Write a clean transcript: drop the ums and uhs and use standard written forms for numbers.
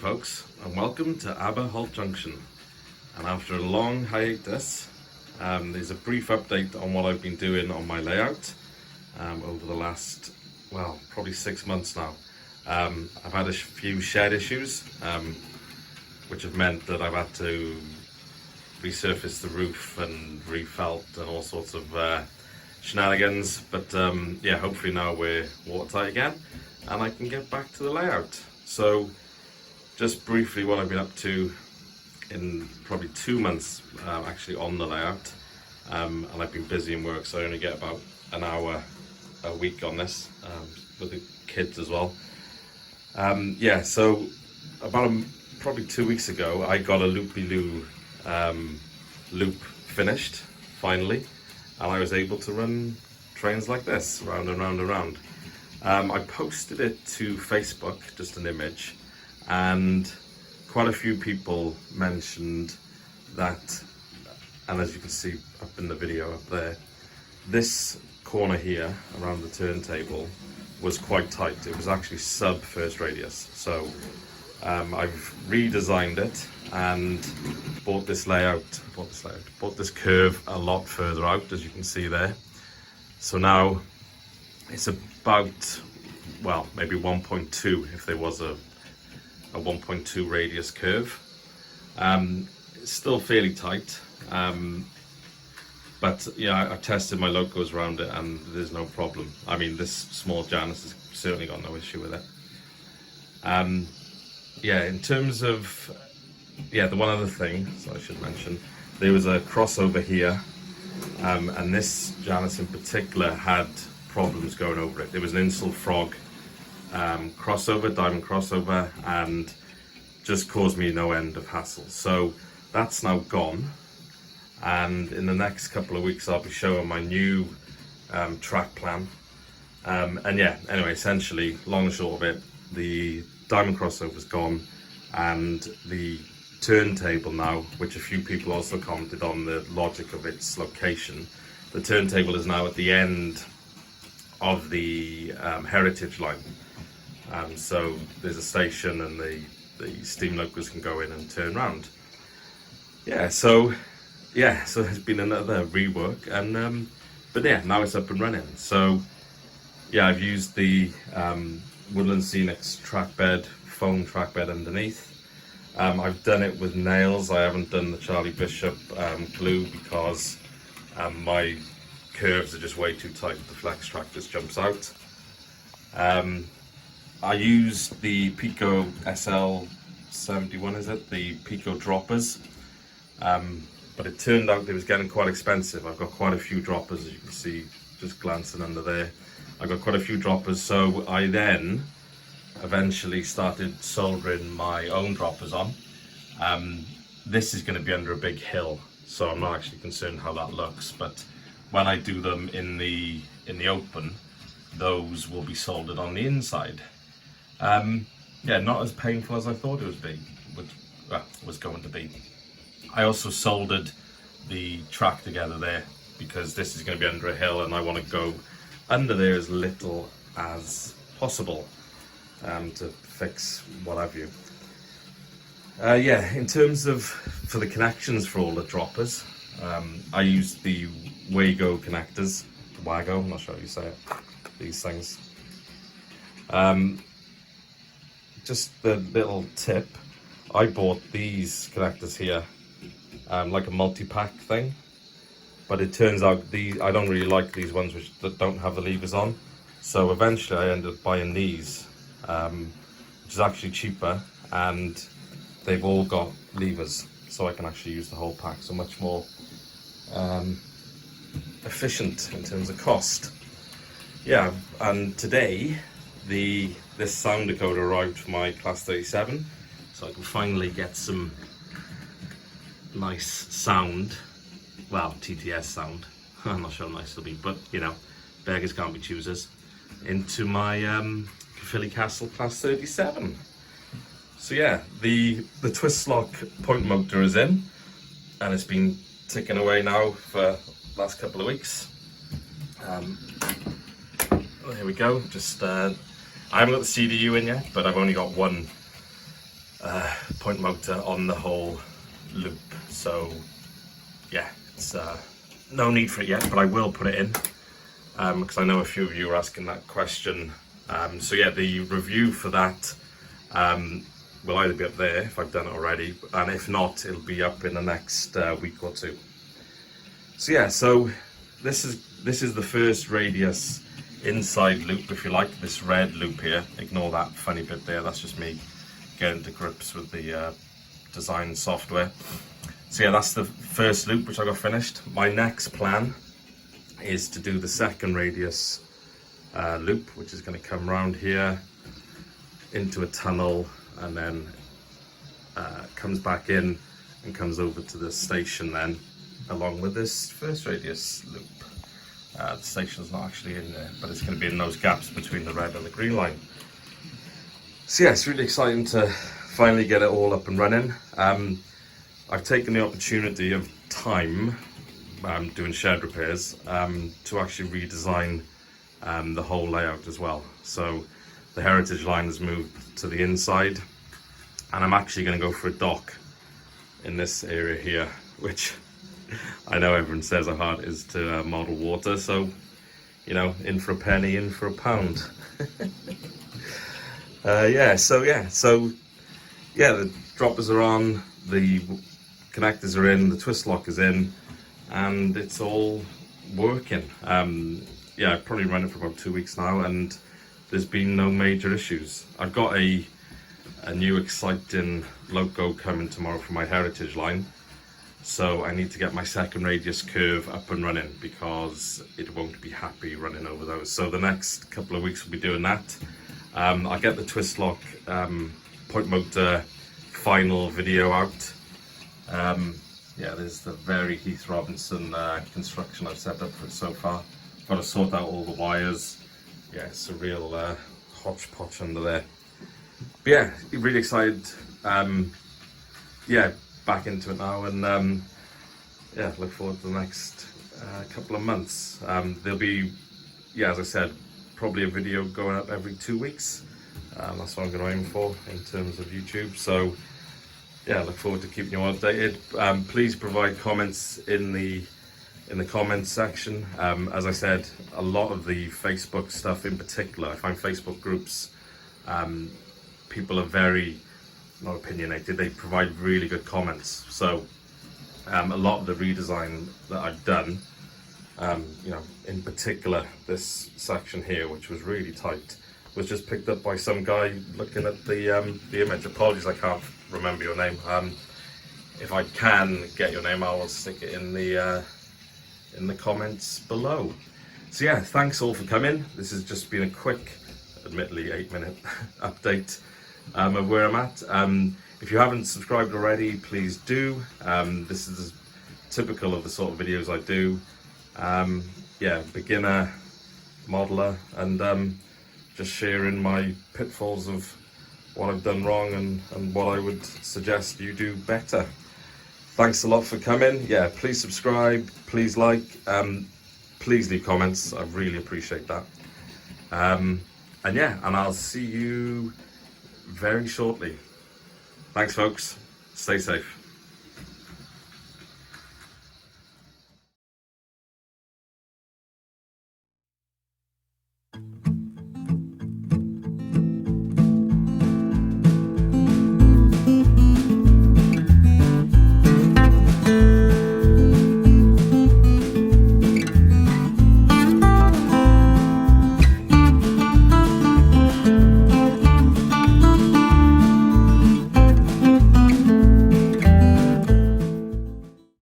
folks, and welcome to Aber, Halt, Junction. And after a long hiatus, there's a brief update on what I've been doing on my layout over the last, well, probably 6 months now. I've had a few shed issues, which have meant that I've had to resurface the roof and refelt and all sorts of shenanigans. But yeah, hopefully now we're watertight again and I can get back to the layout. So just briefly what I've been up to in probably 2 months actually on the layout, and I've been busy in work, so I only get about an hour a week on this with the kids as well. Yeah, so about probably 2 weeks ago I got a loopy-loo loop finished finally, and I was able to run trains like this round and round and round. I posted it to Facebook, just an image, and quite a few people mentioned that, and as you can see up in the video up there, this corner here around the turntable was quite tight. It was actually sub first radius. So I've redesigned it and brought this curve a lot further out, as you can see there. So now it's about, well, maybe 1.2 if there was a 1.2 radius curve. It's still fairly tight, but yeah, I tested my locos around it and there's no problem. I mean, this small Janus has certainly got no issue with it. Yeah, in terms of, yeah, the one other thing, so I should mention, there was a crossover here, and this Janus in particular had problems going over it. There was an Insel Frog crossover, diamond crossover, and just caused me no end of hassle. So that's now gone, and in the next couple of weeks I'll be showing my new track plan. And yeah, anyway, essentially, long and short of it, the diamond crossover's gone, and the turntable now, which a few people also commented on the logic of its location, the turntable is now at the end of the heritage line. So there's a station and the steam locos can go in and turn round. Yeah, so there's been another rework, and but yeah, now it's up and running. So yeah, I've used the Woodland Scenics trackbed, foam trackbed underneath. I've done it with nails. I haven't done the Charlie Bishop glue because my curves are just way too tight. The flex track just jumps out. I used the Peco SL71, is it? The Peco droppers. But it turned out it was getting quite expensive. I've got quite a few droppers, as you can see, just glancing under there. I got quite a few droppers, so I then eventually started soldering my own droppers on. This is going to be under a big hill, so I'm not actually concerned how that looks, but when I do them in the open, those will be soldered on the inside. Yeah, not as painful as I thought it was going to be. I also soldered the track together there because this is going to be under a hill and I want to go under there as little as possible to fix what have you. Yeah, in terms of for the connections for all the droppers, I used the Wago connectors. Wago, I'm not sure how you say it. These things. Just the little tip, I bought these connectors here, like a multi-pack thing, but it turns out I don't really like these ones that don't have the levers on, so eventually I ended up buying these, which is actually cheaper, and they've all got levers, so I can actually use the whole pack, so much more efficient in terms of cost. Yeah, and today this sound decoder arrived for my Class 37, so I can finally get some nice sound, well, TTS sound, I'm not sure how nice it'll be, but you know, beggars can't be choosers, into my Caerphilly Castle Class 37. So yeah, the twist lock point motor is in, and it's been ticking away now for the last couple of weeks. Here we go, just I haven't got the CDU in yet, but I've only got one point motor on the whole loop. So yeah, it's no need for it yet, but I will put it in because I know a few of you are asking that question. So yeah, the review for that will either be up there if I've done it already, and if not, it'll be up in the next week or two. So yeah, so this is the first radius inside loop, if you like, this red loop here. Ignore that funny bit there, that's just me getting to grips with the design software. So yeah, that's the first loop which I got finished. My next plan is to do the second radius loop, which is going to come round here into a tunnel and then comes back in and comes over to the station then, along with this first radius loop. The station's not actually in there, but it's going to be in those gaps between the red and the green line. So yeah, it's really exciting to finally get it all up and running. I've taken the opportunity of time doing shed repairs to actually redesign the whole layout as well. So the heritage line has moved to the inside, and I'm actually going to go for a dock in this area here, which I know everyone says how hard it is to model water, so you know, in for a penny, in for a pound. So the droppers are on, the connectors are in, the twist lock is in, and it's all working. I've probably run it for about 2 weeks now, and there's been no major issues. I've got a new exciting loco coming tomorrow for my heritage line, so I need to get my second radius curve up and running because it won't be happy running over those. So the next couple of weeks we'll be doing that. I'll get the twist lock point motor final video out. There's the very Heath Robinson construction I've set up for it so far. Got to sort out all the wires. Yeah, it's a real hodgepodge under there. But yeah, really excited. Back into it now, and look forward to the next couple of months. There'll be, as I said, probably a video going up every 2 weeks. That's what I'm going to aim for in terms of YouTube. So yeah, look forward to keeping you updated. Please provide comments in the comments section. As I said, a lot of the Facebook stuff in particular, I find Facebook groups, people are very not opinionated, they provide really good comments. So a lot of the redesign that I've done, in particular this section here, which was really tight, was just picked up by some guy looking at the image. Apologies, I can't remember your name. If I can get your name, I will stick it in the comments below. So yeah, thanks all for coming. This has just been a quick, admittedly 8-minute update of where I'm at. If you haven't subscribed already, please do. This is typical of the sort of videos I do. Beginner, modeler, and just sharing my pitfalls of what I've done wrong and what I would suggest you do better. Thanks a lot for coming. Yeah, please subscribe, please like, please leave comments. I really appreciate that. And I'll see you very shortly. Thanks folks, stay safe.